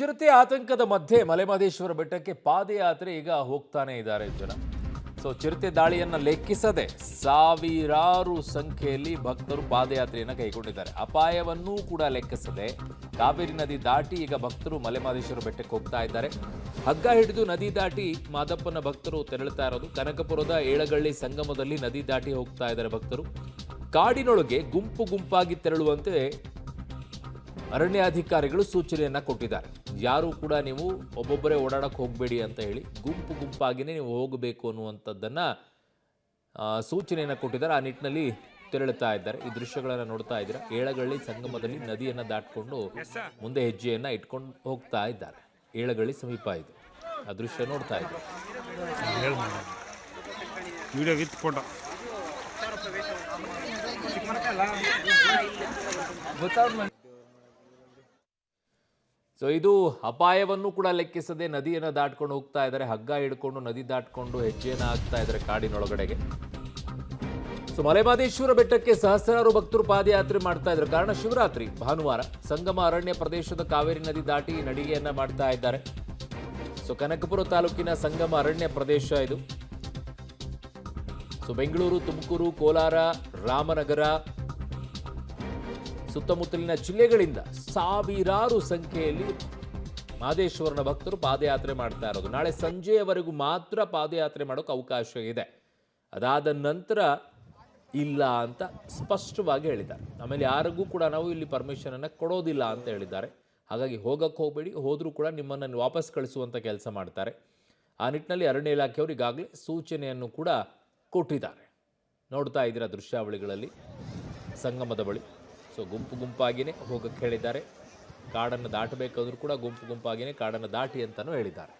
ಚಿರತೆ ಆತಂಕದ ಮಧ್ಯೆ ಮಲೆಮಹದೇಶ್ವರ ಬೆಟ್ಟಕ್ಕೆ ಪಾದಯಾತ್ರೆ ಈಗ ಹೋಗ್ತಾನೆ ಇದ್ದಾರೆ ಜನ. ಚಿರತೆ ದಾಳಿಯನ್ನು ಲೆಕ್ಕಿಸದೆ ಸಾವಿರಾರು ಸಂಖ್ಯೆಯಲ್ಲಿ ಭಕ್ತರು ಪಾದಯಾತ್ರೆಯನ್ನು ಕೈಗೊಂಡಿದ್ದಾರೆ. ಅಪಾಯವನ್ನೂ ಕೂಡ ಲೆಕ್ಕಿಸದೆ ಕಾವೇರಿ ನದಿ ದಾಟಿ ಈಗ ಭಕ್ತರು ಮಲೆಮಹದೇಶ್ವರ ಬೆಟ್ಟಕ್ಕೆ ಹೋಗ್ತಾ ಇದ್ದಾರೆ. ಹಗ್ಗ ಹಿಡಿದು ನದಿ ದಾಟಿ ಮಾದಪ್ಪನ ಭಕ್ತರು ತೆರಳುತ್ತಾ ಇರೋದು. ಕನಕಪುರದ ಏಳಗಳ್ಳಿ ಸಂಗಮದಲ್ಲಿ ನದಿ ದಾಟಿ ಹೋಗ್ತಾ ಇದ್ದಾರೆ ಭಕ್ತರು. ಕಾಡಿನೊಳಗೆ ಗುಂಪು ಗುಂಪಾಗಿ ತೆರಳುವಂತೆ ಅರಣ್ಯಾಧಿಕಾರಿಗಳು ಸೂಚನೆಯನ್ನ ಕೊಟ್ಟಿದ್ದಾರೆ. ಯಾರು ಕೂಡ ನೀವು ಒಬ್ಬೊಬ್ಬರೇ ಓಡಾಡಕ್ಕೆ ಹೋಗಬೇಡಿ ಅಂತ ಹೇಳಿ ಗುಂಪು ಗುಂಪಾಗಿನೇ ನೀವು ಹೋಗಬೇಕು ಅನ್ನುವಂಥದ್ದನ್ನ ಸೂಚನೆಯನ್ನು ಕೊಟ್ಟಿದ್ದಾರೆ. ಆ ನಿಟ್ಟಿನಲ್ಲಿ ತೆರಳುತ್ತಾ ಇದ್ದಾರೆ. ಈ ದೃಶ್ಯಗಳನ್ನು ನೋಡ್ತಾ ಇದ್ದೀರಾ. ಏಳಗಳ್ಳಿ ಸಂಗಮದಲ್ಲಿ ನದಿಯನ್ನು ದಾಟಿಕೊಂಡು ಮುಂದೆ ಹೆಜ್ಜೆಯನ್ನು ಇಟ್ಕೊಂಡು ಹೋಗ್ತಾ ಇದ್ದಾರೆ. ಏಳಗಳ್ಳಿ ಸಮೀಪ ಇದೆ. ಆ ದೃಶ್ಯ ನೋಡ್ತಾ ಇದ್ದಾರೆ. ಇದು ಅಪಾಯವನ್ನು ಕೂಡ ಲೆಕ್ಕಿಸದೆ ನದಿಯನ್ನು ದಾಟ್ಕೊಂಡು ಹೋಗ್ತಾ ಇದ್ದಾರೆ. ಹಗ್ಗ ಹಿಡ್ಕೊಂಡು ನದಿ ದಾಟ್ಕೊಂಡು ಹೆಜ್ಜೆಯನ್ನು ಹಾಕ್ತಾ ಇದ್ದಾರೆ ಕಾಡಿನೊಳಗಡೆಗೆ. ಮಲೆಮಹದೇಶ್ವರ ಬೆಟ್ಟಕ್ಕೆ ಸಹಸ್ರಾರು ಭಕ್ತರು ಪಾದಯಾತ್ರೆ ಮಾಡ್ತಾ ಇದ್ದಾರೆ. ಕಾರಣ ಶಿವರಾತ್ರಿ ಭಾನುವಾರ. ಸಂಗಮ ಅರಣ್ಯ ಪ್ರದೇಶದ ಕಾವೇರಿ ನದಿ ದಾಟಿ ನಡಿಗೆಯನ್ನ ಮಾಡ್ತಾ ಇದ್ದಾರೆ. ಕನಕಪುರ ತಾಲೂಕಿನ ಸಂಗಮ ಅರಣ್ಯ ಪ್ರದೇಶ ಇದು. ಬೆಂಗಳೂರು, ತುಮಕೂರು, ಕೋಲಾರ, ರಾಮನಗರ ಸುತ್ತಮುತ್ತಲಿನ ಜಿಲ್ಲೆಗಳಿಂದ ಸಾವಿರಾರು ಸಂಖ್ಯೆಯಲ್ಲಿ ಮಹದೇಶ್ವರನ ಭಕ್ತರು ಪಾದಯಾತ್ರೆ ಮಾಡ್ತಾ ಇರೋದು. ನಾಳೆ ಸಂಜೆಯವರೆಗೂ ಮಾತ್ರ ಪಾದಯಾತ್ರೆ ಮಾಡೋಕೆ ಅವಕಾಶ ಇದೆ. ಅದಾದ ನಂತರ ಇಲ್ಲ ಅಂತ ಸ್ಪಷ್ಟವಾಗಿ ಹೇಳಿದ್ದಾರೆ. ಆಮೇಲೆ ಯಾರಿಗೂ ಕೂಡ ನಾವು ಇಲ್ಲಿ ಪರ್ಮಿಷನ್ ಅನ್ನು ಕೊಡೋದಿಲ್ಲ ಅಂತ ಹೇಳಿದ್ದಾರೆ. ಹಾಗಾಗಿ ಹೋಗಕ್ಕೆ ಹೋಗಬೇಡಿ, ಹೋದರೂ ಕೂಡ ನಿಮ್ಮನ್ನು ವಾಪಸ್ ಕಳಿಸುವಂಥ ಕೆಲಸ ಮಾಡ್ತಾರೆ. ಆ ನಿಟ್ಟಿನಲ್ಲಿ ಅರಣ್ಯ ಇಲಾಖೆಯವರು ಈಗಾಗಲೇ ಸೂಚನೆಯನ್ನು ಕೂಡ ಕೊಟ್ಟಿದ್ದಾರೆ. ನೋಡ್ತಾ ಇದ್ದೀರಾ ದೃಶ್ಯಾವಳಿಗಳಲ್ಲಿ ಸಂಗಮದ ಬಳಿ. ಗುಂಪು ಗುಂಪಾಗಿಯೇ ಹೋಗಕ್ಕೆ ಹೇಳಿದ್ದಾರೆ. ಕಾಡನ್ನು ದಾಟಬೇಕಾದ್ರೂ ಕೂಡ ಗುಂಪು ಗುಂಪಾಗಿಯೇ ಕಾಡನ್ನು ದಾಟಿ ಅಂತಲೂ ಹೇಳಿದ್ದಾರೆ.